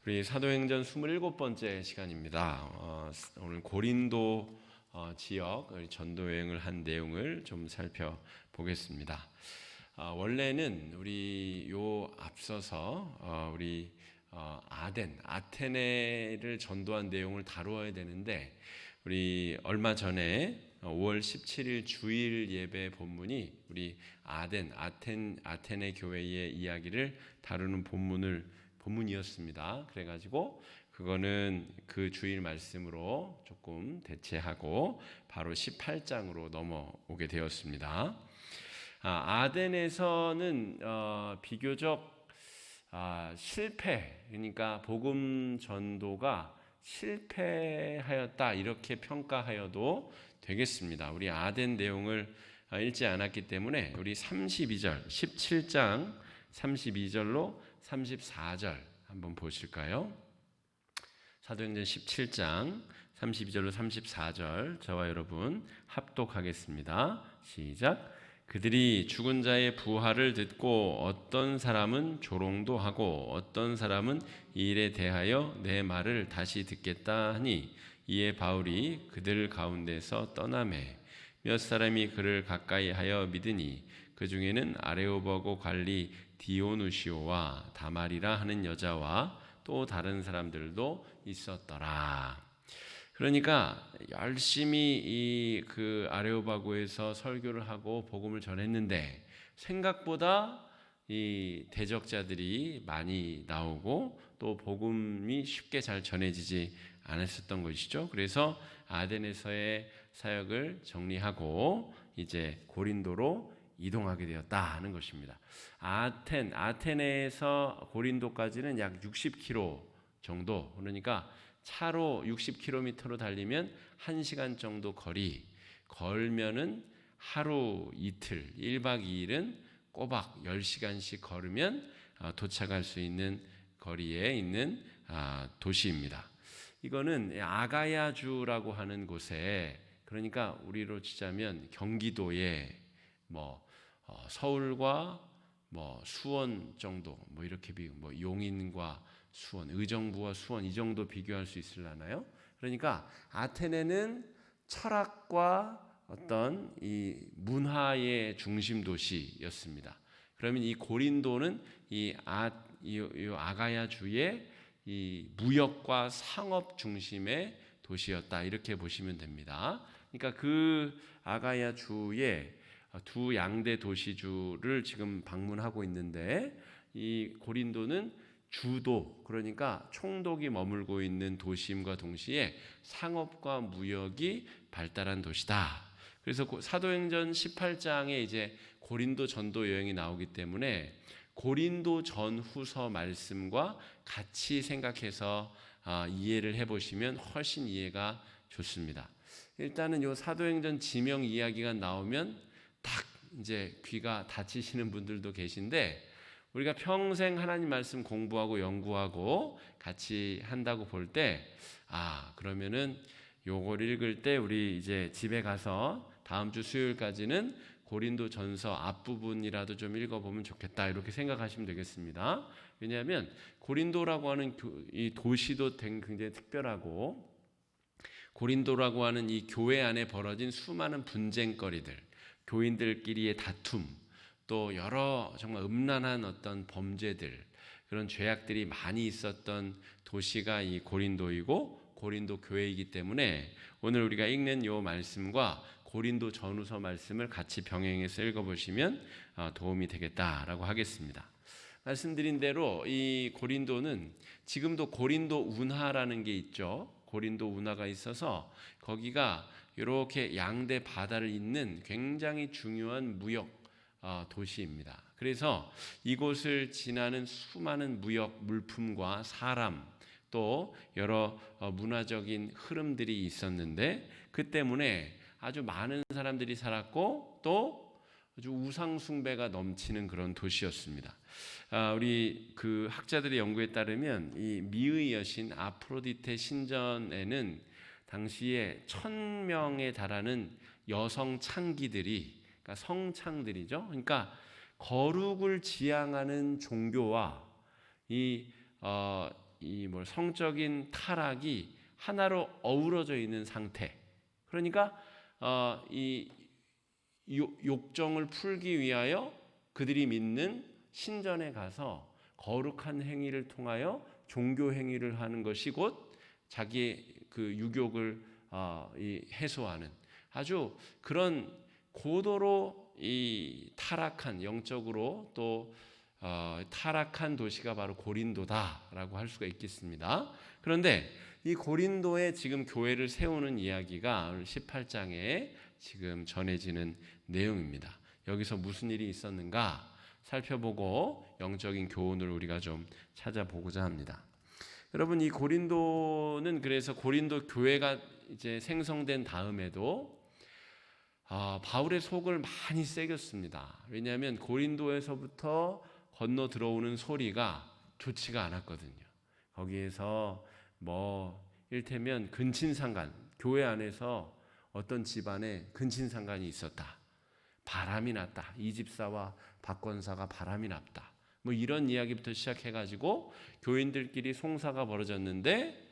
우리 사도행전 27번째 시간입니다. 오늘 고린도 지역 전도 여행을 한 내용을 좀 살펴보겠습니다. 원래는 우리 앞서서 우리 아테네를 전도한 내용을 다루어야 되는데 우리 얼마 전에 5월 17일 주일 예배 본문이 우리 아테네 교회의 이야기를 다루는 본문이었습니다. 그래가지고 그거는 그 주일 말씀으로 조금 대체하고 바로 18장으로 넘어오게 되었습니다. 아덴에서는 비교적 실패, 그러니까 복음 전도가 실패하였다 이렇게 평가하여도 되겠습니다. 우리 아덴 내용을 읽지 않았기 때문에 우리 32절, 17장 32절로 34절 한번 보실까요? 사도행전 17장 32절로 34절 저와 여러분 합독하겠습니다. 시작. 그들이 죽은 자의 부활을 듣고 어떤 사람은 조롱도 하고 어떤 사람은 이 일에 대하여 내 말을 다시 듣겠다 하니 이에 바울이 그들 가운데서 떠나매 몇 사람이 그를 가까이 하여 믿으니 그 중에는 아레오바고 관리 디오누시오와 다말이라 하는 여자와 또 다른 사람들도 있었더라. 그러니까 열심히 그 아레오바고에서 설교를 하고 복음을 전했는데 생각보다 이 대적자들이 많이 나오고 또 복음이 쉽게 잘 전해지지 않았었던 것이죠. 그래서 아덴에서의 사역을 정리하고 이제 고린도로 이동하게 되었다 하는 것입니다. 아테네에서 고린도까지는 약 60km 정도, 그러니까 차로 60km로 달리면 1시간 정도 거리, 걸면은 하루 이틀, 1박 2일은 꼬박 10시간씩 걸으면 도착할 수 있는 거리에 있는 도시입니다. 이거는 아가야주라고 하는 곳에, 그러니까 우리로 치자면 경기도에 서울과 수원 정도, 이렇게 용인과 수원, 의정부와 수원 이 정도 비교할 수 있으려나요? 그러니까 아테네는 철학과 어떤 이 문화의 중심 도시였습니다. 그러면 이 고린도는 이 아가야 주의 이 무역과 상업 중심의 도시였다 이렇게 보시면 됩니다. 그러니까 그 아가야 주의 두 양대 도시주를 지금 방문하고 있는데 이 고린도는 주도, 그러니까 총독이 머물고 있는 도시임과 동시에 상업과 무역이 발달한 도시다. 그래서 사도행전 18장에 이제 고린도 전도 여행이 나오기 때문에 고린도 전후서 말씀과 같이 생각해서 이해를 해보시면 훨씬 이해가 좋습니다. 일단은 요 사도행전 지명 이야기가 나오면 딱 이제 귀가 닫히시는 분들도 계신데, 우리가 평생 하나님 말씀 공부하고 연구하고 같이 한다고 볼 때, 그러면은 요걸 읽을 때 우리 이제 집에 가서 다음 주 수요일까지는 고린도 전서 앞부분이라도 좀 읽어보면 좋겠다 이렇게 생각하시면 되겠습니다. 왜냐하면 고린도라고 하는 이 도시도 굉장히 특별하고, 고린도라고 하는 이 교회 안에 벌어진 수많은 분쟁거리들, 교인들끼리의 다툼, 또 여러 정말 음란한 어떤 범죄들, 그런 죄악들이 많이 있었던 도시가 이 고린도이고 고린도 교회이기 때문에 오늘 우리가 읽는 이 말씀과 고린도 전후서 말씀을 같이 병행해서 읽어보시면 도움이 되겠다라고 하겠습니다. 말씀드린 대로 이 고린도는 지금도 고린도 운하라는 게 있죠. 고린도 운하가 있어서 거기가 이렇게 양대 바다를 잇는 굉장히 중요한 무역 도시입니다. 그래서 이곳을 지나는 수많은 무역 물품과 사람, 또 여러 문화적인 흐름들이 있었는데 그 때문에 아주 많은 사람들이 살았고 또 아주 우상 숭배가 넘치는 그런 도시였습니다. 우리 그 학자들의 연구에 따르면 이 미의 여신 아프로디테 신전에는 당시에 1000명에 달하는 여성 창기들이, 그러니까 성창들이죠. 그러니까 거룩을 지향하는 종교와 이 성적인 타락이 하나로 어우러져 있는 상태. 그러니까 이 욕정을 풀기 위하여 그들이 믿는 신전에 가서 거룩한 행위를 통하여 종교 행위를 하는 것이 곧 자기의 그 유욕을 해소하는 아주 그런 고도로 이 타락한 영적으로 또 타락한 도시가 바로 고린도다라고 할 수가 있겠습니다. 그런데 이 고린도에 지금 교회를 세우는 이야기가 오늘 18장에 지금 전해지는 내용입니다. 여기서 무슨 일이 있었는가 살펴보고 영적인 교훈을 우리가 좀 찾아보고자 합니다. 여러분, 이 고린도는 그래서 고린도 교회가 이제 생성된 다음에도 바울의 속을 많이 새겼습니다. 왜냐하면 고린도에서부터 건너 들어오는 소리가 좋지가 않았거든요. 거기에서 일테면 근친상간, 교회 안에서 어떤 집안에 근친상간이 있었다. 바람이 났다. 이 집사와 박권사가 바람이 났다. 이런 이야기부터 시작해가지고 교인들끼리 송사가 벌어졌는데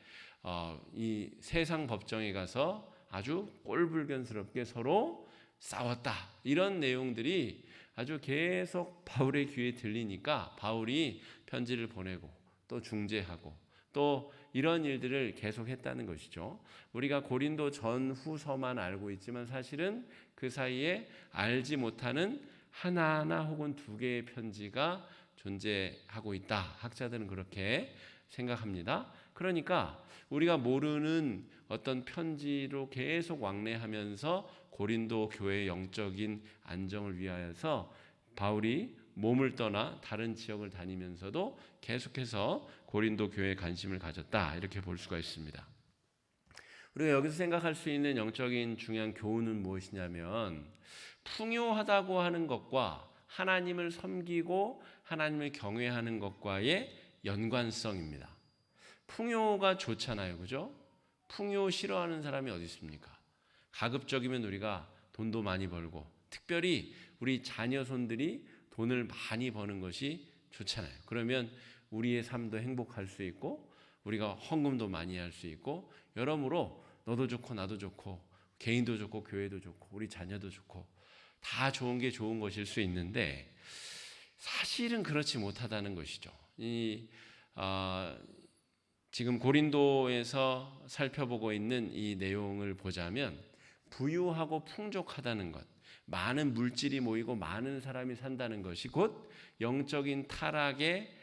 이 세상 법정에 가서 아주 꼴불견스럽게 서로 싸웠다. 이런 내용들이 아주 계속 바울의 귀에 들리니까 바울이 편지를 보내고 또 중재하고 또 이런 일들을 계속했다는 것이죠. 우리가 고린도 전후서만 알고 있지만 사실은 그 사이에 알지 못하는 하나하나 혹은 두 개의 편지가 존재하고 있다. 학자들은 그렇게 생각합니다. 그러니까 우리가 모르는 어떤 편지로 계속 왕래하면서 고린도 교회의 영적인 안정을 위하여서 바울이 몸을 떠나 다른 지역을 다니면서도 계속해서 고린도 교회에 관심을 가졌다. 이렇게 볼 수가 있습니다. 우리가 여기서 생각할 수 있는 영적인 중요한 교훈은 무엇이냐면 풍요하다고 하는 것과 하나님을 섬기고 하나님을 경외하는 것과의 연관성입니다. 풍요가 좋잖아요. 그죠? 풍요 싫어하는 사람이 어디 있습니까? 가급적이면 우리가 돈도 많이 벌고 특별히 우리 자녀손들이 돈을 많이 버는 것이 좋잖아요. 그러면 우리의 삶도 행복할 수 있고 우리가 헌금도 많이 할 수 있고 여러모로 너도 좋고 나도 좋고 개인도 좋고 교회도 좋고 우리 자녀도 좋고 다 좋은 게 좋은 것일 수 있는데 사실은 그렇지 못하다는 것이죠. 지금 고린도에서 살펴보고 있는 이 내용을 보자면 부유하고 풍족하다는 것, 많은 물질이 모이고 많은 사람이 산다는 것이 곧 영적인 타락의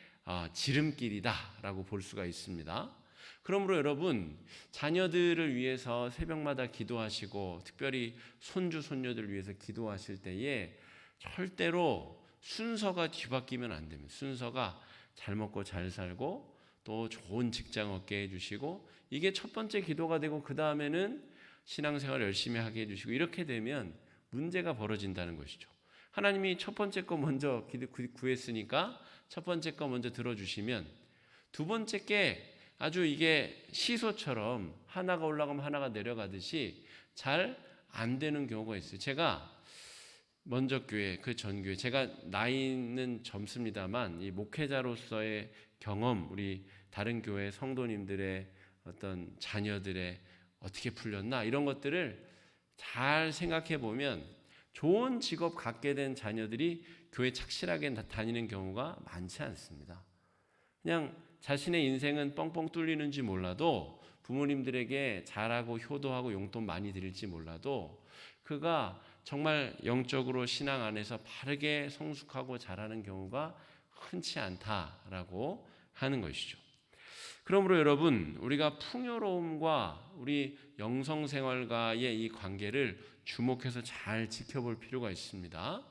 지름길이다라고 볼 수가 있습니다. 그러므로 여러분, 자녀들을 위해서 새벽마다 기도하시고 특별히 손주 손녀들을 위해서 기도하실 때에 절대로 순서가 뒤바뀌면 안 됩니다. 순서가 잘 먹고 잘 살고 또 좋은 직장 얻게 해주시고 이게 첫 번째 기도가 되고 그 다음에는 신앙생활 열심히 하게 해주시고 이렇게 되면 문제가 벌어진다는 것이죠. 하나님이 첫 번째 거 먼저 구했으니까 첫 번째 거 먼저 들어주시면 두 번째 게 아주 이게 시소처럼 하나가 올라가면 하나가 내려가듯이 잘 안 되는 경우가 있어요. 제가 먼저 교회, 그 전 교회, 제가 나이는 젊습니다만 이 목회자로서의 경험, 우리 다른 교회 성도님들의 어떤 자녀들의 어떻게 풀렸나 이런 것들을 잘 생각해 보면 좋은 직업 갖게 된 자녀들이 교회 착실하게 다니는 경우가 많지 않습니다. 그냥 자신의 인생은 뻥뻥 뚫리는지 몰라도 부모님들에게 잘하고 효도하고 용돈 많이 드릴지 몰라도 그가 정말 영적으로 신앙 안에서 바르게 성숙하고 잘하는 경우가 흔치 않다라고 하는 것이죠. 그러므로 여러분, 우리가 풍요로움과 우리 영성생활과의 이 관계를 주목해서 잘 지켜볼 필요가 있습니다.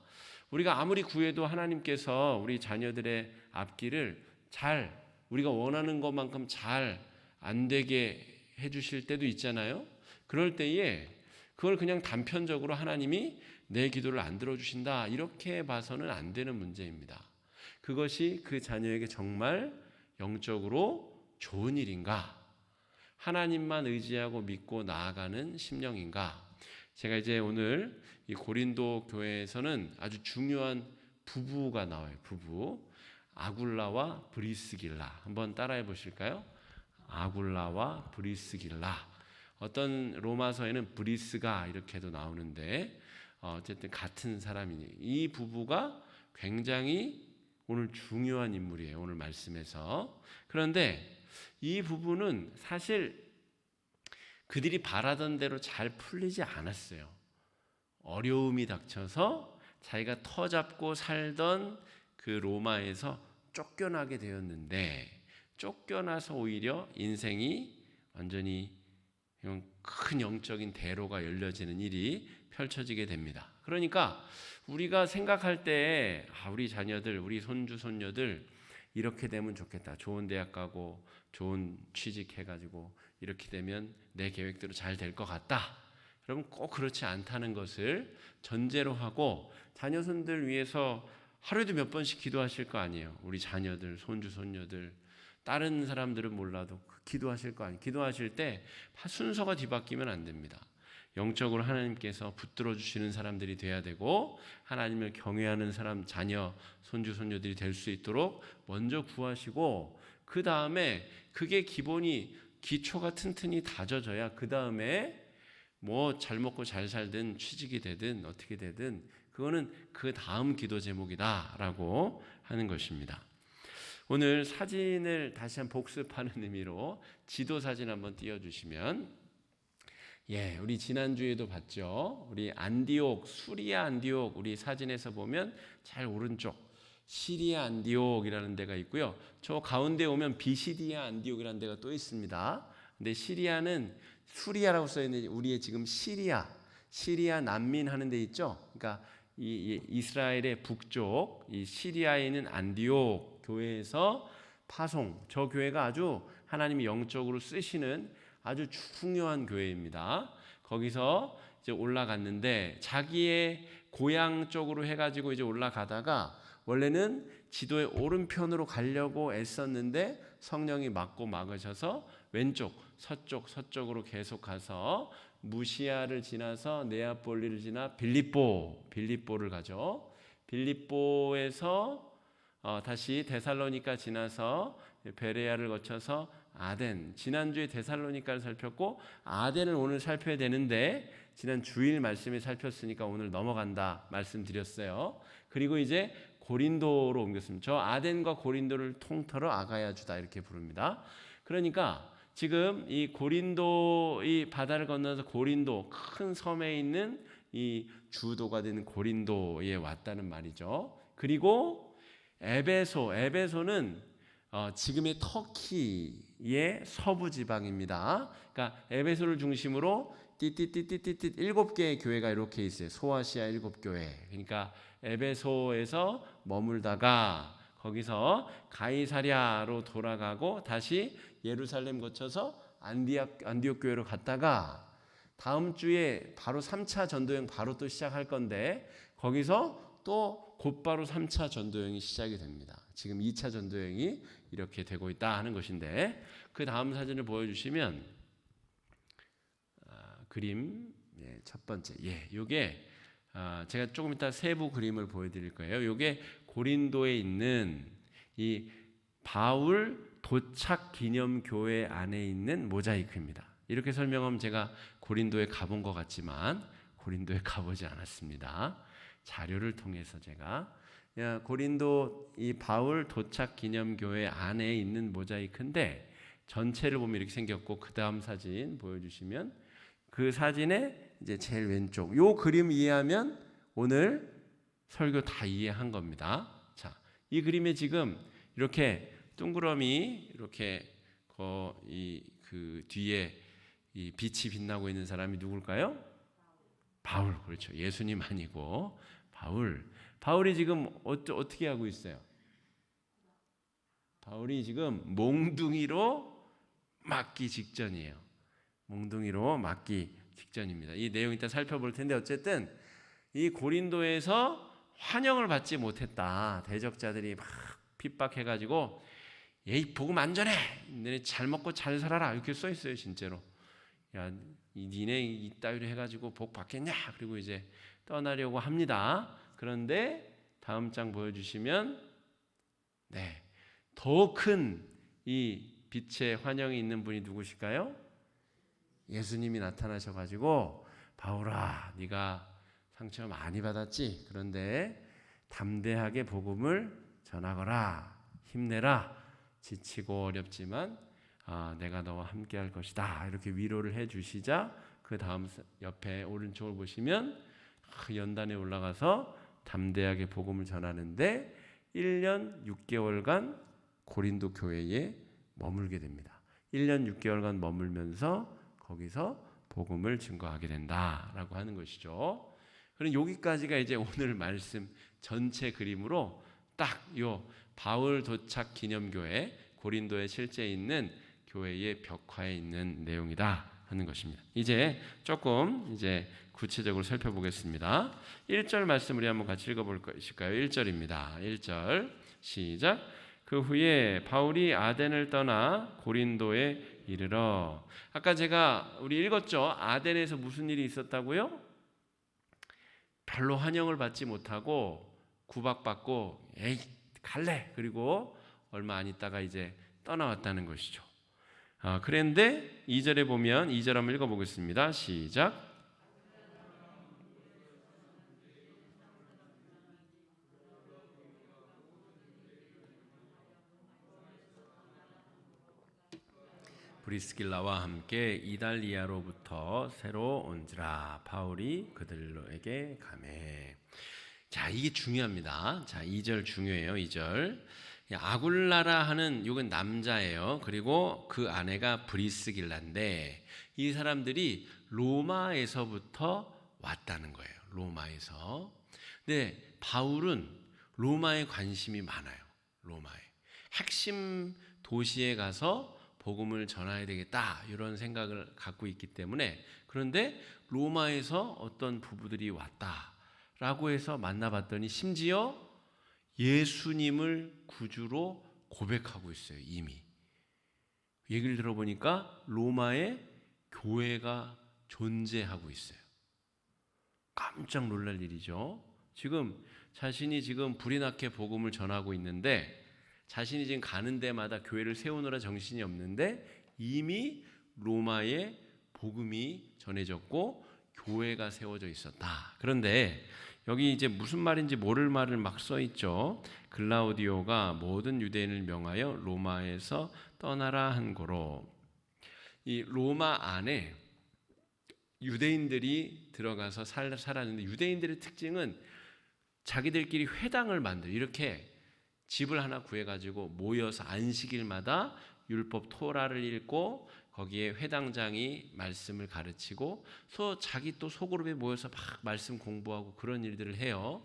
우리가 아무리 구해도 하나님께서 우리 자녀들의 앞길을 잘 우리가 원하는 것만큼 잘 안 되게 해주실 때도 있잖아요. 그럴 때에 그걸 그냥 단편적으로 하나님이 내 기도를 안 들어주신다 이렇게 봐서는 안 되는 문제입니다. 그것이 그 자녀에게 정말 영적으로 좋은 일인가? 하나님만 의지하고 믿고 나아가는 심령인가? 제가 이제 오늘 이 고린도 교회에서는 아주 중요한 부부가 나와요. 부부. 아굴라와 브리스길라. 한번 따라해 보실까요? 아굴라와 브리스길라. 어떤 로마서에는 브리스가 이렇게도 나오는데 어쨌든 같은 사람이니 이 부부가 굉장히 오늘 중요한 인물이에요. 오늘 말씀에서. 그런데 이 부부는 사실 그들이 바라던 대로 잘 풀리지 않았어요. 어려움이 닥쳐서 자기가 터잡고 살던 그 로마에서 쫓겨나게 되었는데 쫓겨나서 오히려 인생이 완전히 큰 영적인 대로가 열려지는 일이 펼쳐지게 됩니다. 그러니까 우리가 생각할 때 우리 자녀들, 우리 손주, 손녀들 이렇게 되면 좋겠다. 좋은 대학 가고 좋은 취직해가지고 이렇게 되면 내 계획대로 잘 될 것 같다. 여러분 꼭 그렇지 않다는 것을 전제로 하고 자녀손들 위해서 하루에도 몇 번씩 기도하실 거 아니에요. 우리 자녀들, 손주, 손녀들 다른 사람들은 몰라도 기도하실 거 아니에요. 기도하실 때 순서가 뒤바뀌면 안 됩니다. 영적으로 하나님께서 붙들어 주시는 사람들이 돼야 되고 하나님을 경외하는 사람, 자녀, 손주, 손녀들이 될 수 있도록 먼저 구하시고 그 다음에 그게 기초가 튼튼히 다져져야 그 다음에 뭐 잘 먹고 잘 살든 취직이 되든 어떻게 되든 그거는 그 다음 기도 제목이다라고 하는 것입니다. 오늘 사진을 다시 한번 복습하는 의미로 지도 사진 한번 띄워주시면, 우리 지난주에도 봤죠. 우리 안디옥, 수리아 안디옥, 우리 사진에서 보면 제일 오른쪽 시리아 안디옥이라는 데가 있고요. 저 가운데 오면 비시디아 안디옥이라는 데가 또 있습니다. 근데 시리아는 수리아라고 써 있는데 우리의 지금 시리아 난민 하는 데 있죠. 그러니까 이 이스라엘의 북쪽 이 시리아에 있는 안디옥 교회에서 파송, 저 교회가 아주 하나님이 영적으로 쓰시는 아주 중요한 교회입니다. 거기서 이제 올라갔는데 자기의 고향 쪽으로 해가지고 이제 올라가다가 원래는 지도의 오른편으로 가려고 애썼는데 성령이 막고 막으셔서 왼쪽, 서쪽으로 계속 가서 무시아를 지나서 네아폴리를 지나 빌립보를 가죠. 빌립보에서 다시 데살로니가 지나서 베레아를 거쳐서 아덴. 지난주에 데살로니가를 살폈고 아덴을 오늘 살펴야 되는데 지난 주일 말씀에 살폈으니까 오늘 넘어간다 말씀드렸어요. 그리고 이제 고린도로 옮겼습니다. 저 아덴과 고린도를 통틀어 아가야주다 이렇게 부릅니다. 그러니까 지금 이 고린도 이 바다를 건너서 고린도 큰 섬에 있는 이 주도가 되는 고린도에 왔다는 말이죠. 그리고 에베소는 지금의 터키의 서부 지방입니다. 그러니까 에베소를 중심으로 띠띠띠띠띠 7개의 교회가 이렇게 있어요. 소아시아 7교회. 그러니까 에베소에서 머물다가 거기서 가이사랴로 돌아가고 다시 예루살렘 거쳐서 안디옥 교회로 갔다가 다음 주에 바로 3차 전도여행 바로 또 시작할 건데 거기서 또 곧바로 3차 전도여행이 시작이 됩니다. 지금 2차 전도여행이 이렇게 되고 있다 하는 것인데 그 다음 사진을 보여주시면 그림 첫 번째 요게 제가 조금 이따 세부 그림을 보여드릴 거예요. 요게 고린도에 있는 이 바울 도착 기념 교회 안에 있는 모자이크입니다. 이렇게 설명하면 제가 고린도에 가본 것 같지만 고린도에 가보지 않았습니다. 자료를 통해서 제가 고린도 이 바울 도착 기념 교회 안에 있는 모자이크인데 전체를 보면 이렇게 생겼고 그 다음 사진 보여주시면 그 사진의 이제 제일 왼쪽 요 그림 이해하면 오늘 설교 다 이해한 겁니다. 자, 이 그림에 지금 이렇게 둥그러미 이렇게 그 뒤에 이 빛이 빛나고 있는 사람이 누굴까요? 바울. 그렇죠. 예수님 아니고 바울이 지금 어떻게 하고 있어요? 바울이 지금 몽둥이로 맞기 직전이에요. 몽둥이로 맞기 직전입니다. 이 내용 이따 살펴볼 텐데 어쨌든 이 고린도에서 환영을 받지 못했다. 대적자들이 막 핍박해가지고 복음 안 전해. 너네 잘 먹고 잘 살아라. 이렇게 써 있어요. 진짜로. 야, 니네 이따위로 해가지고 복 받겠냐? 그리고 이제 떠나려고 합니다. 그런데 다음 장 보여주시면 네, 더 큰 이 빛의 환영이 있는 분이 누구실까요? 예수님이 나타나셔가지고 바울아, 네가 상처 많이 받았지? 그런데 담대하게 복음을 전하거라. 힘내라. 지치고 어렵지만 내가 너와 함께할 것이다. 이렇게 위로를 해주시자 그 다음 옆에 오른쪽을 보시면 연단에 올라가서 담대하게 복음을 전하는데 1년 6개월간 고린도 교회에 머물게 됩니다. 1년 6개월간 머물면서 거기서 복음을 증거하게 된다라고 하는 것이죠. 그럼 여기까지가 이제 오늘 말씀 전체 그림으로 딱 요 바울 도착 기념교회 고린도에 실제 있는 교회의 벽화에 있는 내용이다 하는 것입니다. 이제 조금 구체적으로 살펴보겠습니다. 1절 말씀 우리 한번 같이 읽어볼 것일까요? 1절입니다. 1절 시작. 그 후에 바울이 아덴을 떠나 고린도에 이르러, 아까 우리 읽었죠? 아덴에서 무슨 일이 있었다고요? 별로 환영을 받지 못하고 구박받고 에이 갈래, 그리고 얼마 안 있다가 이제 떠나왔다는 것이죠. 그런데 2절에 보면 2절 한번 읽어보겠습니다. 시작. 브리스길라와 함께 이달리아로부터 새로 온지라 바울이 그들에게 가매. 자, 이게 중요합니다. 자, 2절 중요해요. 2절. 아굴라라 하는 이건 남자예요. 그리고 그 아내가 브리스길라인데 이 사람들이 로마에서부터 왔다는 거예요. 로마에서. 근데 바울은 로마에 관심이 많아요. 로마에. 핵심 도시에 가서 복음을 전해야 되겠다 이런 생각을 갖고 있기 때문에, 그런데 로마에서 어떤 부부들이 왔다라고 해서 만나봤더니 심지어 예수님을 구주로 고백하고 있어요. 이미 얘기를 들어보니까 로마에 교회가 존재하고 있어요. 깜짝 놀랄 일이죠. 자신이 불이 나게 복음을 전하고 있는데 자신이 지금 가는 데마다 교회를 세우느라 정신이 없는데 이미 로마에 복음이 전해졌고 교회가 세워져 있었다. 그런데 여기 이제 무슨 말인지 모를 말을 막 써 있죠. 글라우디오가 모든 유대인을 명하여 로마에서 떠나라 한 고로, 이 로마 안에 유대인들이 들어가서 살았는데 유대인들의 특징은 자기들끼리 회당을 만들어 이렇게 집을 하나 구해가지고 모여서 안식일마다 율법 토라를 읽고 거기에 회당장이 말씀을 가르치고 자기 또 소그룹에 모여서 막 말씀 공부하고 그런 일들을 해요.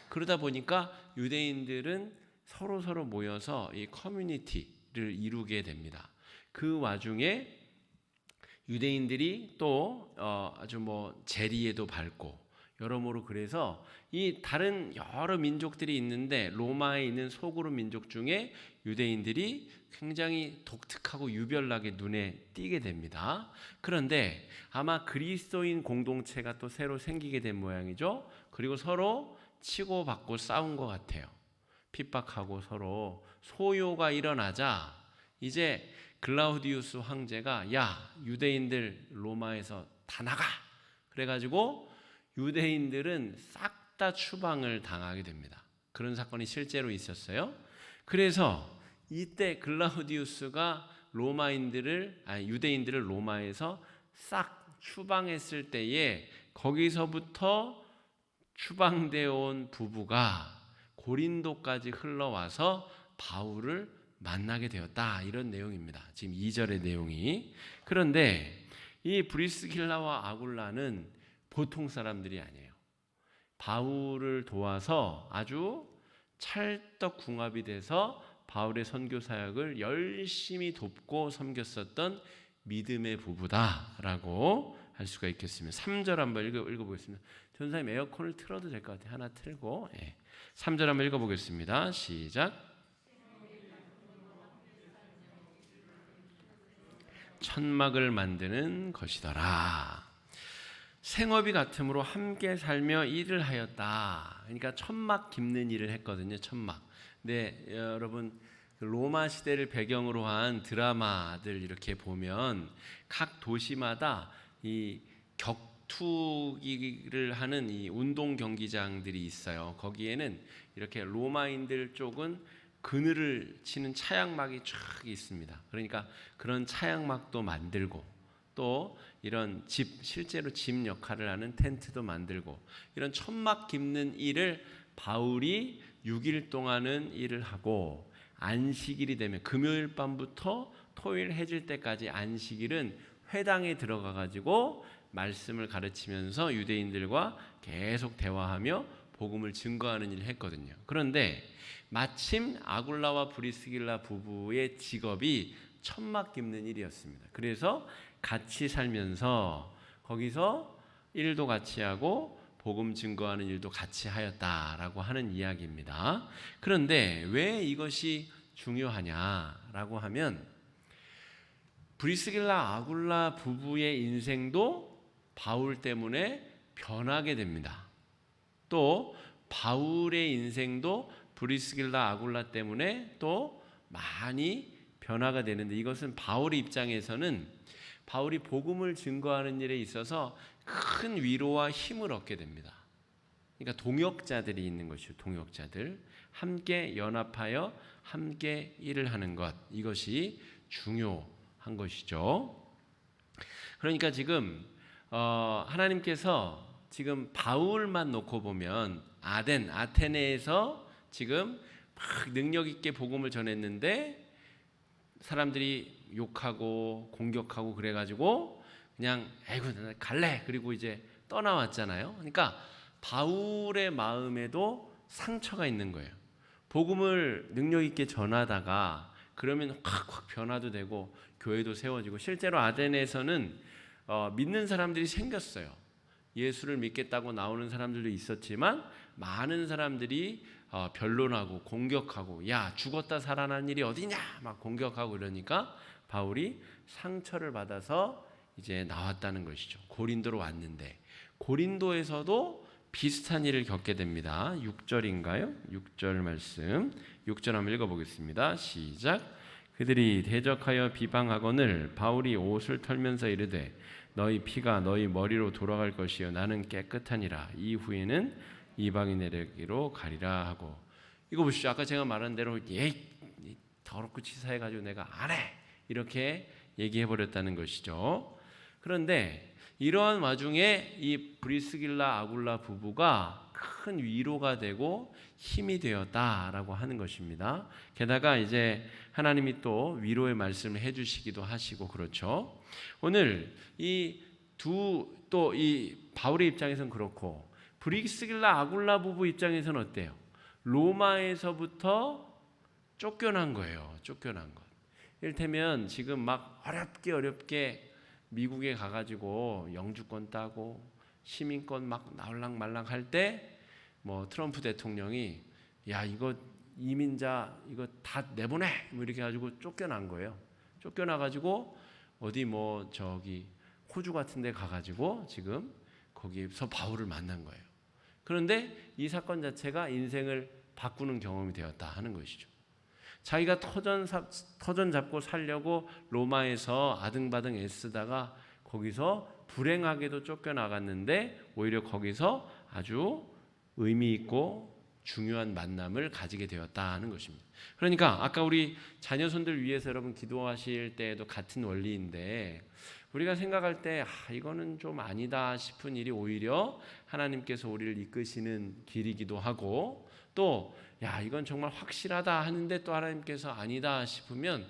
그러다 보니까 유대인들은 서로 모여서 이 커뮤니티를 이루게 됩니다. 그 와중에 유대인들이 또 아주 재리에도 밝고 여러모로, 그래서 이 다른 여러 민족들이 있는데 로마에 있는 소그룹 민족 중에 유대인들이 굉장히 독특하고 유별나게 눈에 띄게 됩니다. 그런데 아마 그리스도인 공동체가 또 새로 생기게 된 모양이죠. 그리고 서로 치고받고 싸운 것 같아요. 핍박하고 서로 소요가 일어나자 이제 글라우디우스 황제가 야, 유대인들 로마에서 다 나가, 그래가지고 유대인들은 싹 다 추방을 당하게 됩니다. 그런 사건이 실제로 있었어요. 그래서 이때 글라우디우스가 유대인들을 로마에서 싹 추방했을 때에 거기서부터 추방되어 온 부부가 고린도까지 흘러와서 바울을 만나게 되었다, 이런 내용입니다. 지금 2절의 내용이. 그런데 이 브리스길라와 아굴라는 보통 사람들이 아니에요. 바울을 도와서 아주 찰떡궁합이 돼서 바울의 선교 사역을 열심히 돕고 섬겼었던 믿음의 부부다라고 할 수가 있겠습니다. 3절 한번 읽어보겠습니다. 전사님 에어컨을 틀어도 될 것 같아요. 하나 틀고 3절 한번 읽어보겠습니다. 시작. 천막을 만드는 것이더라. 생업이 같음으로 함께 살며 일을 하였다. 그러니까 천막 깁는 일을 했거든요. 천막. 네, 여러분 로마 시대를 배경으로 한 드라마들 이렇게 보면 각 도시마다 이 격투기를 하는 이 운동 경기장들이 있어요. 거기에는 이렇게 로마인들 쪽은 그늘을 치는 차양막이 쫙 있습니다. 그러니까 그런 차양막도 만들고 또 이런 실제로 집 역할을 하는 텐트도 만들고 이런 천막 깁는 일을 바울이 6일 동안은 일을 하고 안식일이 되면 금요일 밤부터 토요일 해질 때까지 안식일은 회당에 들어가 가지고 말씀을 가르치면서 유대인들과 계속 대화하며 복음을 증거하는 일을 했거든요. 그런데 마침 아굴라와 브리스길라 부부의 직업이 천막 깁는 일이었습니다. 그래서 같이 살면서 거기서 일도 같이 하고 복음 증거하는 일도 같이 하였다라고 하는 이야기입니다. 그런데 왜 이것이 중요하냐라고 하면 브리스길라 아굴라 부부의 인생도 바울 때문에 변하게 됩니다. 또 바울의 인생도 브리스길라 아굴라 때문에 또 많이 변화가 되는데 이것은 바울의 입장에서는 바울이 복음을 증거하는 일에 있어서 큰 위로와 힘을 얻게 됩니다. 그러니까 동역자들이 있는 것이죠. 동역자들 함께 연합하여 함께 일을 하는 것, 이것이 중요한 것이죠. 그러니까 지금 하나님께서 지금 바울만 놓고 보면 아테네에서 지금 막 능력 있게 복음을 전했는데 사람들이 욕하고 공격하고 그래가지고 그냥 아이고 나 갈래 그리고 이제 떠나왔잖아요. 그러니까 바울의 마음에도 상처가 있는 거예요. 복음을 능력 있게 전하다가 그러면 확 변화도 되고 교회도 세워지고 실제로 아테네에서는 믿는 사람들이 생겼어요. 예수를 믿겠다고 나오는 사람들도 있었지만 많은 사람들이 변론하고 공격하고 야 죽었다 살아난 일이 어디냐 막 공격하고 이러니까 바울이 상처를 받아서 이제 나왔다는 것이죠. 고린도로 왔는데 고린도에서도 비슷한 일을 겪게 됩니다. 6절인가요? 6절 말씀 6절 한번 읽어보겠습니다. 시작. 그들이 대적하여 비방하거늘 바울이 옷을 털면서 이르되 너희 피가 너희 머리로 돌아갈 것이요 나는 깨끗하니라. 이후에는 이방인에게로 가리라 하고. 이거 보시죠. 아까 제가 말한 대로 더럽고 치사해가지고 내가 안 해 이렇게 얘기해버렸다는 것이죠. 그런데 이러한 와중에 이 브리스길라 아굴라 부부가 큰 위로가 되고 힘이 되었다라고 하는 것입니다. 게다가 이제 하나님이 또 위로의 말씀을 해주시기도 하시고 그렇죠. 오늘 이 바울의 입장에서는 그렇고 브리스길라 아굴라 부부 입장에서는 어때요? 로마에서부터 쫓겨난 거예요. 쫓겨난 것. 이를테면 지금 막 어렵게 미국에 가가지고 영주권 따고 시민권 막 나올랑 말랑 할 때 뭐 트럼프 대통령이 야 이거 이민자 이거 다 내보내 뭐 이렇게 가지고 쫓겨난 거예요. 쫓겨나가지고 어디 뭐 저기 호주 같은데 가가지고 지금 거기서 바울을 만난 거예요. 그런데 이 사건 자체가 인생을 바꾸는 경험이 되었다 하는 것이죠. 자기가 터전 잡고 살려고 로마에서 아등바등 애쓰다가 거기서 불행하게도 쫓겨나갔는데 오히려 거기서 아주 의미 있고 중요한 만남을 가지게 되었다 하는 것입니다. 그러니까 아까 우리 자녀손들 위해서 여러분 기도하실 때에도 같은 원리인데 우리가 생각할 때 이거는 좀 아니다 싶은 일이 오히려 하나님께서 우리를 이끄시는 길이기도 하고 또 이건 정말 확실하다 하는데 또 하나님께서 아니다 싶으면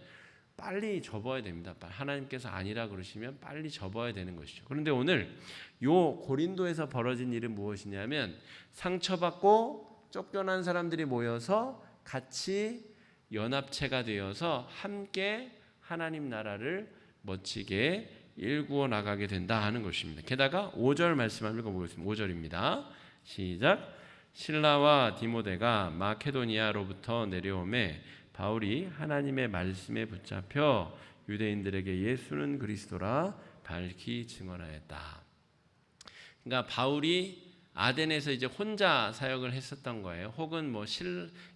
빨리 접어야 됩니다. 하나님께서 아니라 그러시면 빨리 접어야 되는 것이죠. 그런데 오늘 요 고린도에서 벌어진 일은 무엇이냐면 상처받고 쫓겨난 사람들이 모여서 같이 연합체가 되어서 함께 하나님 나라를 멋지게 일구어 나가게 된다 하는 것입니다. 게다가 5절 말씀 한번 읽어보겠습니다. 5절입니다. 시작. 실라와 디모데가 마케도니아로부터 내려오매 바울이 하나님의 말씀에 붙잡혀 유대인들에게 예수는 그리스도라 밝히 증언하였다. 그러니까 바울이 아덴에서 이제 혼자 사역을 했었던 거예요. 혹은 뭐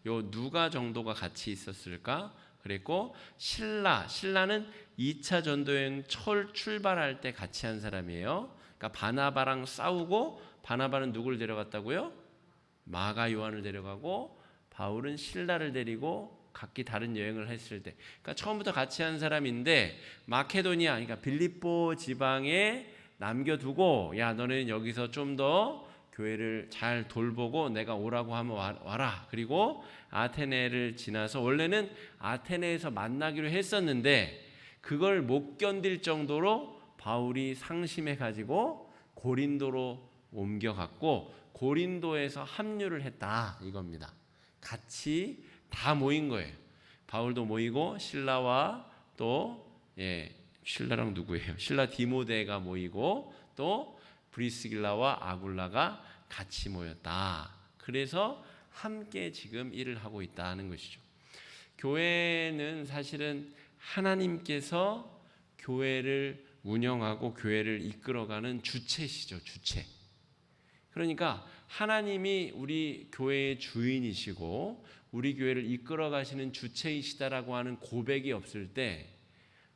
요 누가 정도가 같이 있었을까? 그랬고 신라는 2차 전도여행 출발할 때 같이 한 사람이에요. 그러니까 바나바랑 싸우고 바나바는 누굴 데려갔다고요? 마가 요한을 데려가고 바울은 신라를 데리고 각기 다른 여행을 했을 때, 그러니까 처음부터 같이 한 사람인데 마케도니아, 그러니까 빌립보 지방에 남겨두고 야 너는 여기서 좀 더 교회를 잘 돌보고 내가 오라고 하면 와라. 그리고 아테네를 지나서 원래는 아테네에서 만나기로 했었는데 그걸 못 견딜 정도로 바울이 상심해 가지고 고린도로 옮겨갔고 고린도에서 합류를 했다 이겁니다. 같이 다 모인 거예요. 바울도 모이고 신라와 또 신라랑 누구예요? 신라 디모데가 모이고 또 브리스길라와 아굴라가 같이 모였다. 그래서 함께 지금 일을 하고 있다는 것이죠. 교회는 사실은 하나님께서 교회를 운영하고 교회를 이끌어가는 주체시죠. 주체. 그러니까 하나님이 우리 교회의 주인이시고 우리 교회를 이끌어 가시는 주체이시다라고 하는 고백이 없을 때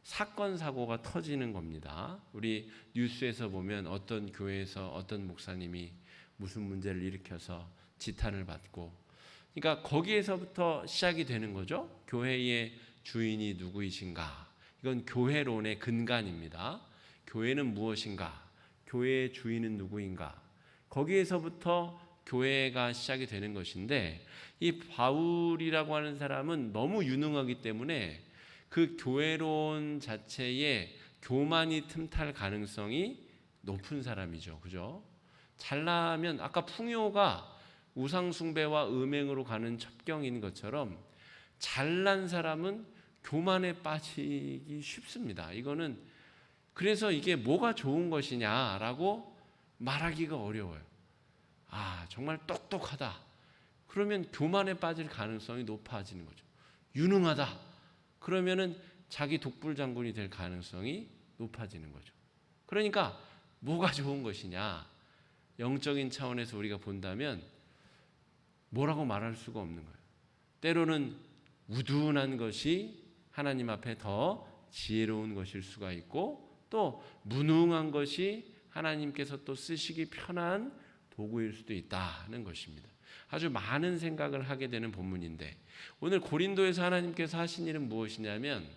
사건 사고가 터지는 겁니다. 우리 뉴스에서 보면 어떤 교회에서 어떤 목사님이 무슨 문제를 일으켜서 지탄을 받고, 그러니까 거기에서부터 시작이 되는 거죠. 교회의 주인이 누구이신가? 이건 교회론의 근간입니다. 교회는 무엇인가? 교회의 주인은 누구인가? 거기에서부터 교회가 시작이 되는 것인데 이 바울이라고 하는 사람은 너무 유능하기 때문에 그 교회론 자체에 교만이 틈탈 가능성이 높은 사람이죠. 그죠? 잘나면 아까 풍요가 우상숭배와 음행으로 가는 첩경인 것처럼 잘난 사람은 교만에 빠지기 쉽습니다. 이거는 그래서 이게 뭐가 좋은 것이냐라고 말하기가 어려워요. 정말 똑똑하다. 그러면 교만에 빠질 가능성이 높아지는 거죠. 유능하다. 그러면은 자기 독불장군이 될 가능성이 높아지는 거죠. 그러니까 뭐가 좋은 것이냐? 영적인 차원에서 우리가 본다면 뭐라고 말할 수가 없는 거예요. 때로는 우둔한 것이 하나님 앞에 더 지혜로운 것일 수가 있고 또 무능한 것이 하나님께서 또 쓰시기 편한 도구일 수도 있다는 것입니다. 아주 많은 생각을 하게 되는 본문인데 오늘 고린도에서 하나님께서 하신 일은 무엇이냐면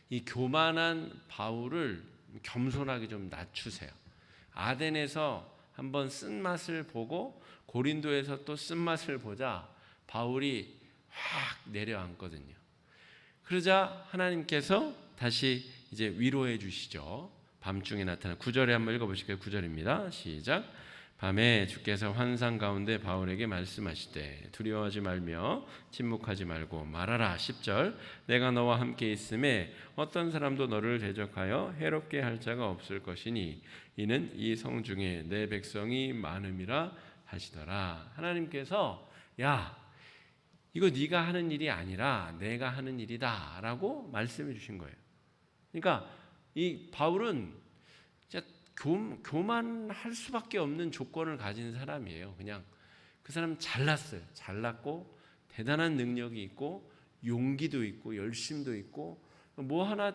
이 교만한 바울을 겸손하게 좀 낮추세요. 아덴에서 한번 쓴맛을 보고 고린도에서 또 쓴맛을 보자 바울이 확 내려앉거든요. 그러자 하나님께서 다시 이제 위로해 주시죠. 밤중에 나타나 9절에 한번 읽어보실까요? 9절입니다. 시작. 밤에 주께서 환상 가운데 바울에게 말씀하시되 두려워하지 말며 침묵하지 말고 말하라. 10절. 내가 너와 함께 있음에 어떤 사람도 너를 대적하여 해롭게 할 자가 없을 것이니 이는 이 성 중에 내 백성이 많음이라 하시더라. 하나님께서 이거 네가 하는 일이 아니라 내가 하는 일이다 라고 말씀해 주신 거예요. 그러니까 이 바울은 진짜 교만할 수밖에 없는 조건을 가진 사람이에요. 그냥 그 사람 잘났어요. 잘났고 대단한 능력이 있고 용기도 있고 열심도 있고 뭐 하나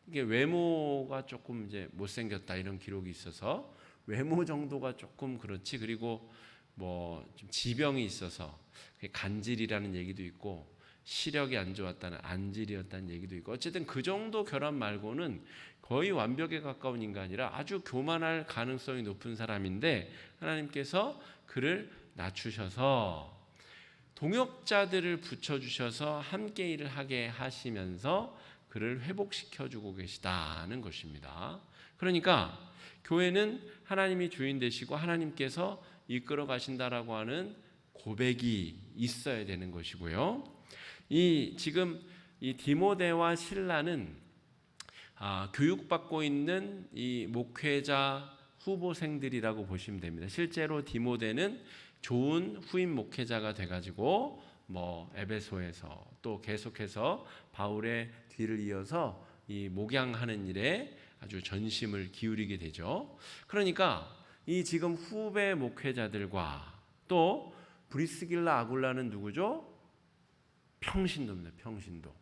이게 외모가 조금 이제 못생겼다 이런 기록이 있어서 외모 정도가 조금 그렇지. 그리고 뭐 좀 지병이 있어서 간질이라는 얘기도 있고 시력이 안 좋았다는 안질이었다는 얘기도 있고 어쨌든 그 정도 결함 말고는 거의 완벽에 가까운 인간이라 아주 교만할 가능성이 높은 사람인데 하나님께서 그를 낮추셔서 동역자들을 붙여주셔서 함께 일을 하게 하시면서 그를 회복시켜주고 계시다는 것입니다. 그러니까 교회는 하나님이 주인 되시고 하나님께서 이끌어 가신다라고 하는 고백이 있어야 되는 것이고요. 지금 이 디모데와 실라는 교육받고 있는 이 목회자 후보생들이라고 보시면 됩니다. 실제로 디모데는 좋은 후임 목회자가 돼가지고 뭐 에베소에서 또 계속해서 바울의 뒤를 이어서 이 목양하는 일에 아주 전심을 기울이게 되죠. 그러니까 이 지금 후배 목회자들과 또 브리스길라 아굴라는 누구죠? 평신도입니다. 평신도.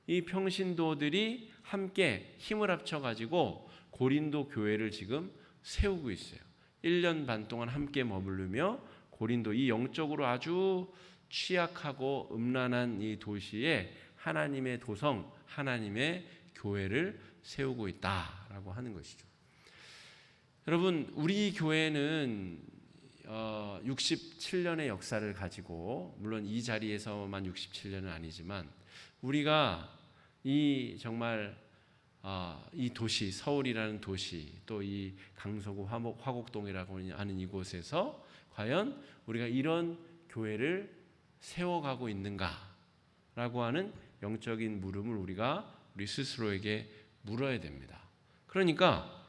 이 평신도들이 함께 힘을 합쳐가지고 고린도 교회를 지금 세우고 있어요. 1년 반 동안 함께 머무르며 고린도, 이 영적으로 아주 취약하고 음란한 이 도시에 하나님의 도성, 하나님의 교회를 세우고 있다라고 하는 것이죠. 여러분, 우리 교회는 67년의 역사를 가지고, 물론 이 자리에서만 67년은 아니지만 우리가 이 정말 이 도시, 서울이라는 도시, 또 이 강서구 화곡동이라고 하는 이곳에서 과연 우리가 이런 교회를 세워가고 있는가라고 하는 영적인 물음을 우리 스스로에게 물어야 됩니다. 그러니까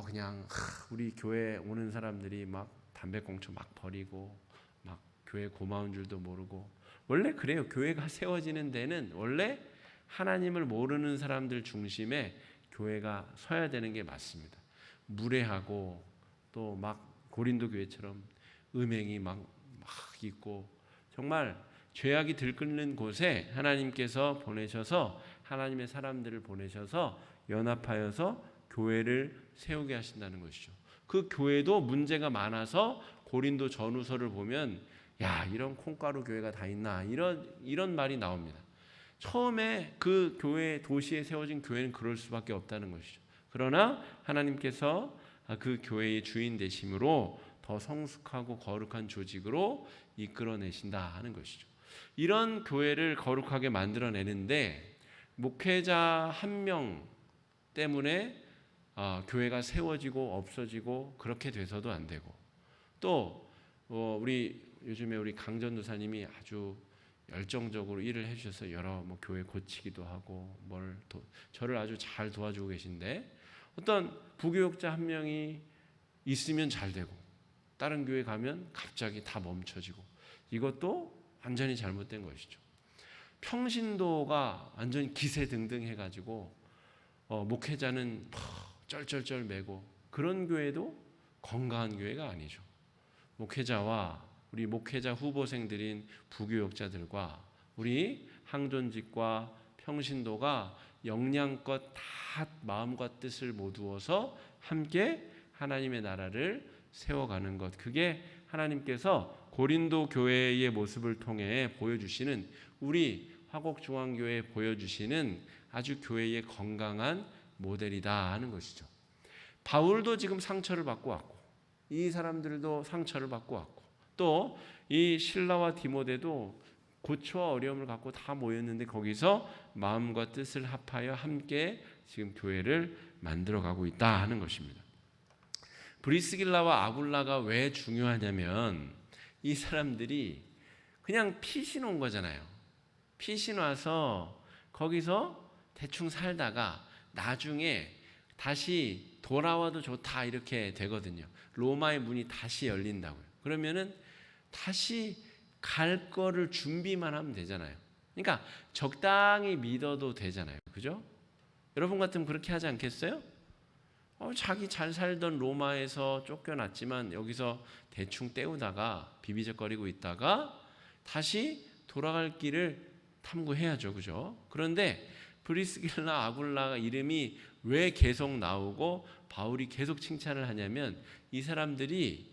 그냥 우리 교회 오는 사람들이 막 담배꽁초 막 버리고 막 교회 고마운 줄도 모르고, 원래 그래요. 교회가 세워지는 데는 원래 하나님을 모르는 사람들 중심에 교회가 서야 되는 게 맞습니다. 무례하고 또 막 고린도 교회처럼 음행이 막 있고 정말 죄악이 들끓는 곳에 하나님께서 보내셔서, 하나님의 사람들을 보내셔서 연합하여서 교회를 세우게 하신다는 것이죠. 그 교회도 문제가 많아서 고린도 전후서를 보면 야, 이런 콩가루 교회가 다 있나, 이런 말이 나옵니다. 처음에 그 교회, 도시에 세워진 교회는 그럴 수밖에 없다는 것이죠. 그러나 하나님께서 그 교회의 주인 되심으로 더 성숙하고 거룩한 조직으로 이끌어내신다 하는 것이죠. 이런 교회를 거룩하게 만들어내는데 목회자 한 명 때문에 교회가 세워지고 없어지고 그렇게 돼서도 안 되고, 또 요즘에 우리 강전도사님이 아주 열정적으로 일을 해주셔서 여러 교회 고치기도 하고 저를 아주 잘 도와주고 계신데, 어떤 부교육자 한 명이 있으면 잘 되고 다른 교회 가면 갑자기 다 멈춰지고, 이것도 완전히 잘못된 것이죠. 평신도가 완전히 기세등등해가지고 목회자는 쩔쩔쩔 매고, 그런 교회도 건강한 교회가 아니죠. 목회자와 우리 목회자 후보생들인 부교육자들과 우리 항존직과 평신도가 영양껏 다 마음과 뜻을 모두어서 함께 하나님의 나라를 세워가는 것, 그게 하나님께서 고린도 교회의 모습을 통해 보여주시는, 우리 화곡중앙교회에 보여주시는 아주 교회의 건강한 모델이다 하는 것이죠. 바울도 지금 상처를 받고 왔고, 이 사람들도 상처를 받고 왔고, 또 이 실라와 디모데도 고초와 어려움을 갖고 다 모였는데 거기서 마음과 뜻을 합하여 함께 지금 교회를 만들어가고 있다 하는 것입니다. 브리스길라와 아굴라가 왜 중요하냐면 이 사람들이 그냥 피신 온 거잖아요. 피신 와서 거기서 대충 살다가 나중에 다시 돌아와도 좋다 이렇게 되거든요. 로마의 문이 다시 열린다고요. 그러면은 다시 갈 거를 준비만 하면 되잖아요. 그러니까 적당히 믿어도 되잖아요. 그죠? 여러분 같으면 그렇게 하지 않겠어요? 자기 잘 살던 로마에서 쫓겨났지만 여기서 대충 때우다가 비비적거리고 있다가 다시 돌아갈 길을 탐구해야죠. 그죠? 그런데 브리스길라 아굴라 이름이 왜 계속 나오고 바울이 계속 칭찬을 하냐면 이 사람들이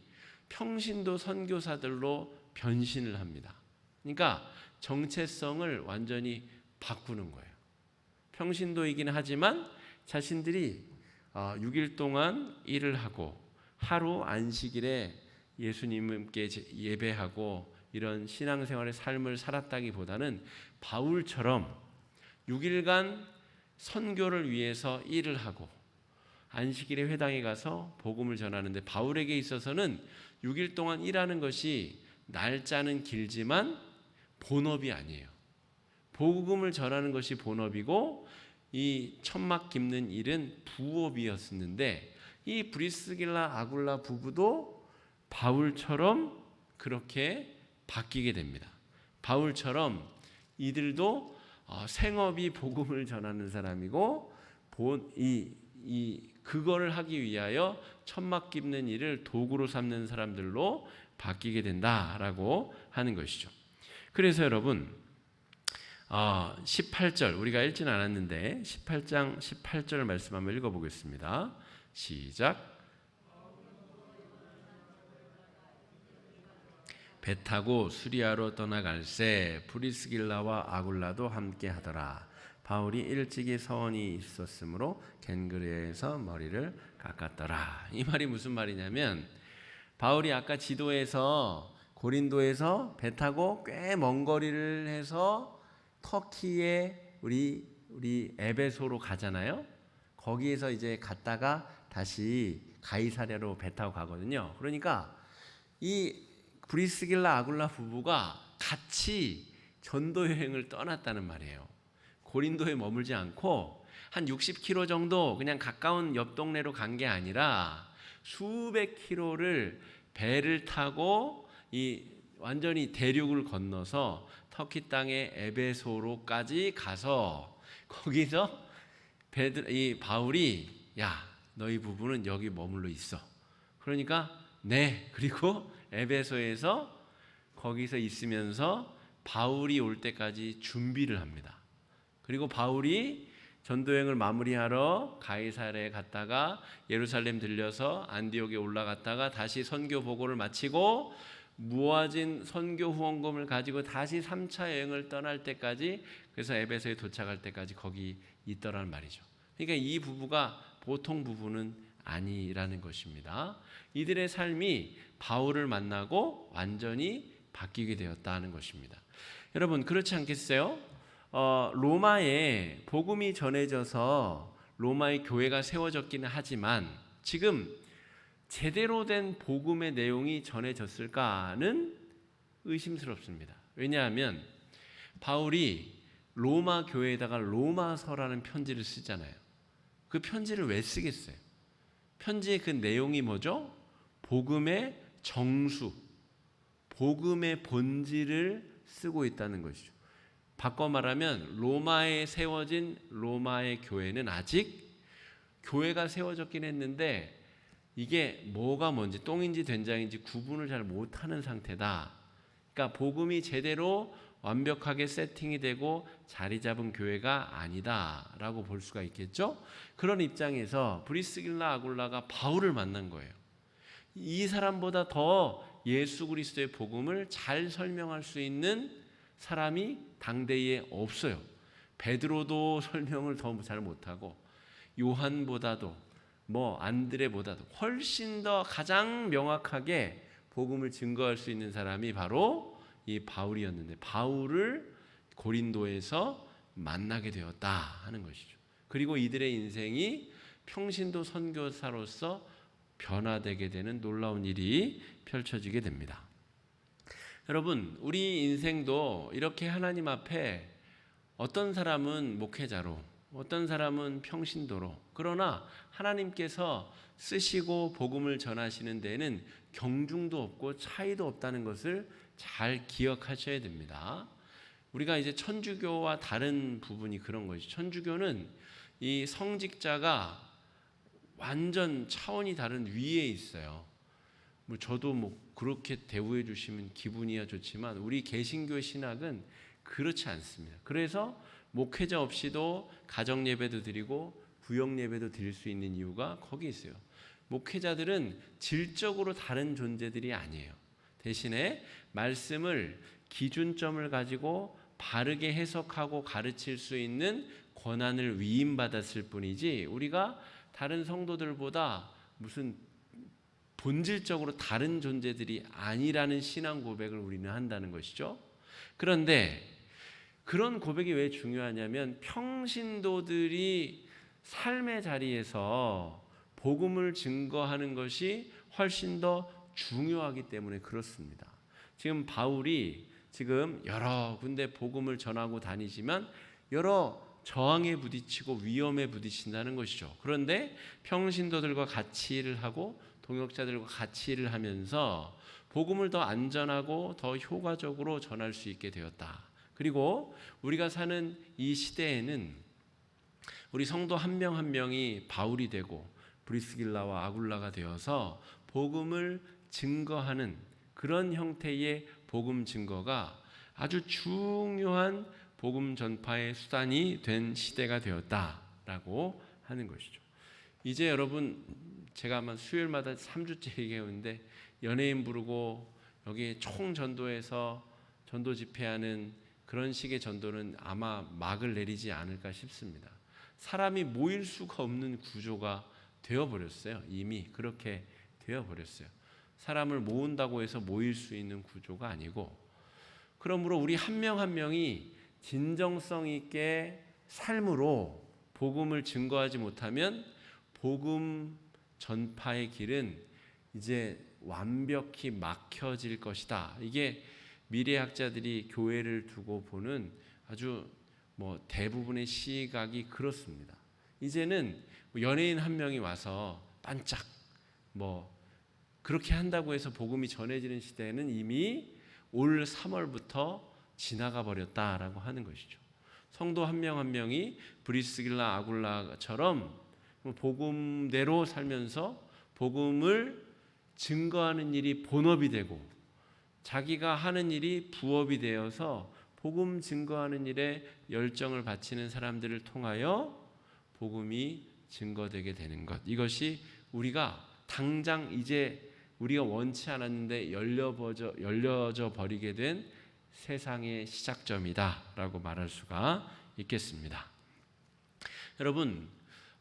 평신도 선교사들로 변신을 합니다. 그러니까 정체성을 완전히 바꾸는 거예요. 평신도이긴 하지만 자신들이 6일 동안 일을 하고 하루 안식일에 예수님께 예배하고 이런 신앙생활의 삶을 살았다기보다는 바울처럼 6일간 선교를 위해서 일을 하고 안식일에 회당에 가서 복음을 전하는데, 바울에게 있어서는 6일 동안 일하는 것이 날짜는 길지만 본업이 아니에요. 복음을 전하는 것이 본업이고 이 천막 깁는 일은 부업이었는데, 이 브리스길라 아굴라 부부도 바울처럼 그렇게 바뀌게 됩니다. 바울처럼 이들도 생업이 복음을 전하는 사람이고 이 그거를 하기 위하여 천막 깁는 일을 도구로 삼는 사람들로 바뀌게 된다라고 하는 것이죠. 그래서 여러분 18절 우리가 읽지는 않았는데 18장 18절 말씀 한번 읽어보겠습니다. 시작. 배 타고 수리아로 떠나갈새 브리스길라와 아굴라도 함께 하더라. 바울이 일찍이 서원이 있었으므로 겐그레에서 머리를 깎았더라. 이 말이 무슨 말이냐면 바울이 아까 지도에서 고린도에서 배 타고 꽤 먼 거리를 해서 터키에 우리 에베소로 가잖아요. 거기에서 이제 갔다가 다시 가이사랴로 배 타고 가거든요. 그러니까 이 브리스길라 아굴라 부부가 같이 전도 여행을 떠났다는 말이에요. 고린도에 머물지 않고 한 60km 정도 그냥 가까운 옆 동네로 간 게 아니라 수백 킬로를 배를 타고 완전히 대륙을 건너서 터키 땅의 에베소로까지 가서 거기서 바울이 야 너희 부부는 여기 머물러 있어. 그러니까 네. 그리고 에베소에서 거기서 있으면서 바울이 올 때까지 준비를 합니다. 그리고 바울이 전도여행을 마무리하러 가이사랴에 갔다가 예루살렘 들려서 안디옥에 올라갔다가 다시 선교 보고를 마치고 모아진 선교 후원금을 가지고 다시 3차 여행을 떠날 때까지 그래서 에베소에 도착할 때까지 거기 있더란 말이죠. 그러니까 이 부부가 보통 부부는 아니라는 것입니다. 이들의 삶이 바울을 만나고 완전히 바뀌게 되었다는 것입니다. 여러분 그렇지 않겠어요? 로마에 복음이 전해져서 로마의 교회가 세워졌기는 하지만 지금 제대로 된 복음의 내용이 전해졌을까는 의심스럽습니다. 왜냐하면 바울이 로마 교회에다가 로마서라는 편지를 쓰잖아요. 그 편지를 왜 쓰겠어요? 편지의 그 내용이 뭐죠? 복음의 정수, 복음의 본질을 쓰고 있다는 것이죠. 바꿔 말하면 로마에 세워진 로마의 교회는 아직 교회가 세워졌긴 했는데 이게 뭐가 뭔지 똥인지 된장인지 구분을 잘 못하는 상태다. 그러니까 복음이 제대로 완벽하게 세팅이 되고 자리 잡은 교회가 아니다라고 볼 수가 있겠죠. 그런 입장에서 브리스길라 아굴라가 바울을 만난 거예요. 이 사람보다 더 예수 그리스도의 복음을 잘 설명할 수 있는 사람이 당대에 없어요. 베드로도 설명을 더 잘 못하고 요한보다도 안드레보다도 훨씬 더 가장 명확하게 복음을 증거할 수 있는 사람이 바로 이 바울이었는데 바울을 고린도에서 만나게 되었다 하는 것이죠. 그리고 이들의 인생이 평신도 선교사로서 변화되게 되는 놀라운 일이 펼쳐지게 됩니다. 여러분, 우리 인생도 이렇게 하나님 앞에 어떤 사람은 목회자로, 어떤 사람은 평신도로, 그러나 하나님께서 쓰시고 복음을 전하시는 데에는 경중도 없고 차이도 없다는 것을 잘 기억하셔야 됩니다. 우리가 이제 천주교와 다른 부분이 그런 것이죠. 천주교는 이 성직자가 완전 차원이 다른 위에 있어요. 저도 그렇게 대우해 주시면 기분이야 좋지만 우리 개신교 신학은 그렇지 않습니다. 그래서 목회자 없이도 가정 예배도 드리고 구역 예배도 드릴 수 있는 이유가 거기 있어요. 목회자들은 질적으로 다른 존재들이 아니에요. 대신에 말씀을 기준점을 가지고 바르게 해석하고 가르칠 수 있는 권한을 위임받았을 뿐이지 우리가 다른 성도들보다 무슨 본질적으로 다른 존재들이 아니라는 신앙 고백을 우리는 한다는 것이죠. 그런데 그런 고백이 왜 중요하냐면 평신도들이 삶의 자리에서 복음을 증거하는 것이 훨씬 더 중요하기 때문에 그렇습니다. 지금 바울이 지금 여러 군데 복음을 전하고 다니지만 여러 저항에 부딪히고 위험에 부딪힌다는 것이죠. 그런데 평신도들과 같이 일을 하고 동역자들과 같이 일을 하면서 복음을 더 안전하고 더 효과적으로 전할 수 있게 되었다. 그리고 우리가 사는 이 시대에는 우리 성도 한 명 한 명이 바울이 되고 브리스길라와 아굴라가 되어서 복음을 증거하는 그런 형태의 복음 증거가 아주 중요한 복음 전파의 수단이 된 시대가 되었다라고 하는 것이죠. 이제 여러분, 제가 아마 수요일마다 3주째 얘기하는데 연예인 부르고 여기 총 전도에서 전도 집회하는 그런 식의 전도는 아마 막을 내리지 않을까 싶습니다. 사람이 모일 수가 없는 구조가 되어버렸어요. 이미 그렇게 되어버렸어요. 사람을 모은다고 해서 모일 수 있는 구조가 아니고, 그러므로 우리 한 명 한 명이 진정성 있게 삶으로 복음을 증거하지 못하면 복음 전파의 길은 이제 완벽히 막혀질 것이다. 이게 미래학자들이 교회를 두고 보는 아주 대부분의 시각이 그렇습니다. 이제는 연예인 한 명이 와서 반짝 그렇게 한다고 해서 복음이 전해지는 시대는 이미 올 3월부터 지나가 버렸다라고 하는 것이죠. 성도 한 명 한 명이 브리스길라 아굴라처럼 복음대로 살면서 복음을 증거하는 일이 본업이 되고 자기가 하는 일이 부업이 되어서 복음 증거하는 일에 열정을 바치는 사람들을 통하여 복음이 증거되게 되는 것, 이것이 우리가 당장 이제 우리가 원치 않았는데 열려져 버리게 된 세상의 시작점이다라고 말할 수가 있겠습니다. 여러분,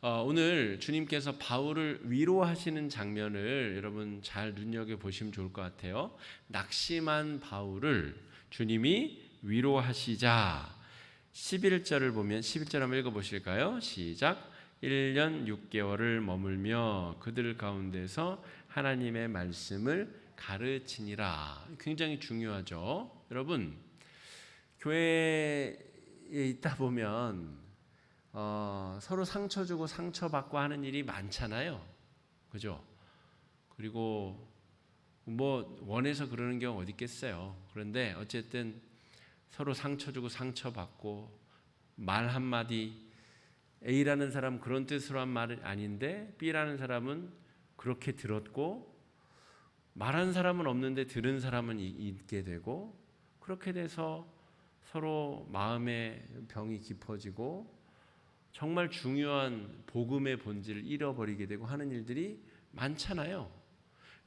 오늘 주님께서 바울을 위로하시는 장면을 여러분 잘 눈여겨보시면 좋을 것 같아요. 낙심한 바울을 주님이 위로하시자 11절을 보면 11절 한번 읽어보실까요? 시작. 1년 6개월을 머물며 그들 가운데서 하나님의 말씀을 가르치니라. 굉장히 중요하죠. 여러분, 교회에 있다 보면 서로 상처 주고 상처받고 하는 일이 많잖아요. 그죠? 그리고 원해서 그러는 경우 어디 있겠어요. 그런데 어쨌든 서로 상처 주고 상처받고 말 한마디, A라는 사람 그런 뜻으로 한 말은 아닌데 B라는 사람은 그렇게 들었고 말한 사람은 없는데 들은 사람은 있게 되고, 그렇게 돼서 서로 마음의 병이 깊어지고 정말 중요한 복음의 본질을 잃어버리게 되고 하는 일들이 많잖아요.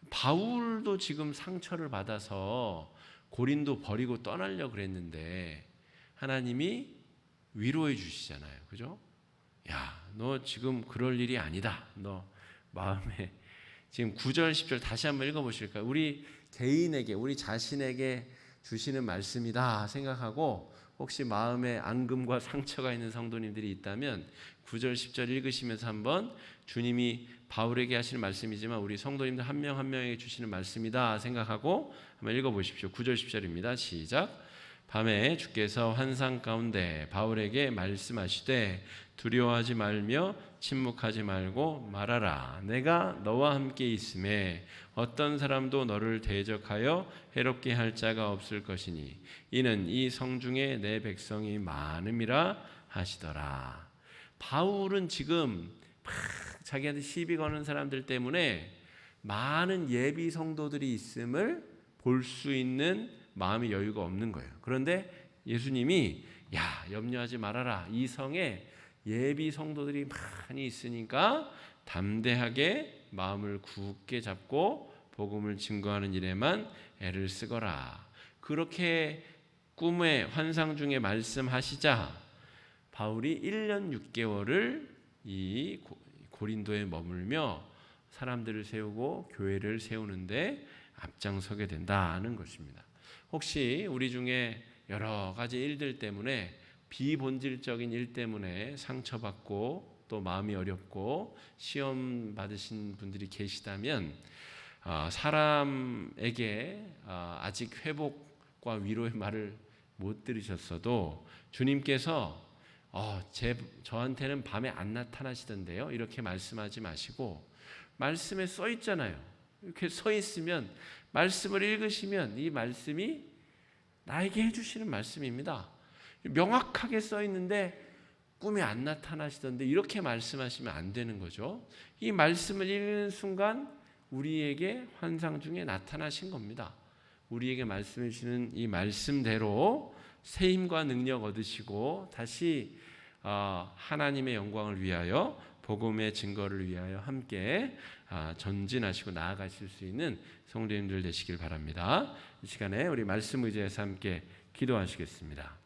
바울도 지금 상처를 받아서 고린도 버리고 떠나려고 그랬는데 하나님이 위로해 주시잖아요. 그죠? 야, 너 지금 그럴 일이 아니다. 너 마음에, 지금 9절 10절 다시 한번 읽어보실까요? 우리 개인에게, 우리 자신에게 주시는 말씀이다 생각하고, 혹시 마음에 앙금과 상처가 있는 성도님들이 있다면 9절 10절 읽으시면서 한번 주님이 바울에게 하시는 말씀이지만 우리 성도님들 한 명 한 명에게 주시는 말씀이다 생각하고 한번 읽어보십시오. 9절 10절입니다. 시작. 밤에 주께서 환상 가운데 바울에게 말씀하시되 두려워하지 말며 침묵하지 말고 말하라. 내가 너와 함께 있음에 어떤 사람도 너를 대적하여 해롭게 할 자가 없을 것이니 이는 이 성중에 내 백성이 많음이라 하시더라. 바울은 지금 자기한테 시비 거는 사람들 때문에 많은 예비 성도들이 있음을 볼 수 있는 마음의 여유가 없는 거예요. 그런데 예수님이 야, 염려하지 말아라. 이 성에 예비 성도들이 많이 있으니까 담대하게 마음을 굳게 잡고 복음을 증거하는 일에만 애를 쓰거라. 그렇게 꿈의 환상 중에 말씀하시자 바울이 1년 6개월을 이 고린도에 머물며 사람들을 세우고 교회를 세우는데 앞장서게 된다는 것입니다. 혹시 우리 중에 여러 가지 일들 때문에 비본질적인 일 때문에 상처받고 또 마음이 어렵고 시험 받으신 분들이 계시다면 사람에게 아직 회복과 위로의 말을 못 들으셨어도 주님께서 저한테는 밤에 안 나타나시던데요, 이렇게 말씀하지 마시고 말씀에 써 있잖아요. 이렇게 써 있으면 말씀을 읽으시면 이 말씀이 나에게 해주시는 말씀입니다. 명확하게 써 있는데 꿈에 안 나타나시던데 이렇게 말씀하시면 안 되는 거죠. 이 말씀을 읽는 순간 우리에게 환상 중에 나타나신 겁니다. 우리에게 말씀해 주시는 이 말씀대로 새 힘과 능력 얻으시고 다시 하나님의 영광을 위하여 복음의 증거를 위하여 함께 전진하시고 나아가실 수 있는 성도님들 되시길 바랍니다. 이 시간에 우리 말씀 의지해서 함께 기도하시겠습니다.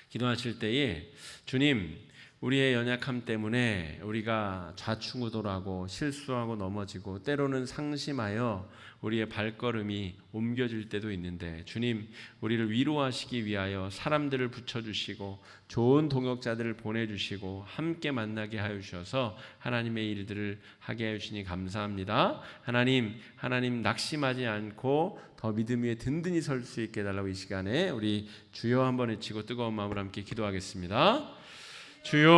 기도하실 때에 주님, 우리의 연약함 때문에 우리가 좌충우돌하고 실수하고 넘어지고 때로는 상심하여 우리의 발걸음이 옮겨질 때도 있는데 주님, 우리를 위로하시기 위하여 사람들을 붙여주시고 좋은 동역자들을 보내주시고 함께 만나게 하여 주셔서 하나님의 일들을 하게 하여 주시니 감사합니다. 하나님 낙심하지 않고 더 믿음 위에 든든히 설 수 있게 해달라고 이 시간에 우리 주여 한번 외치고 뜨거운 마음으로 함께 기도하겠습니다. 주여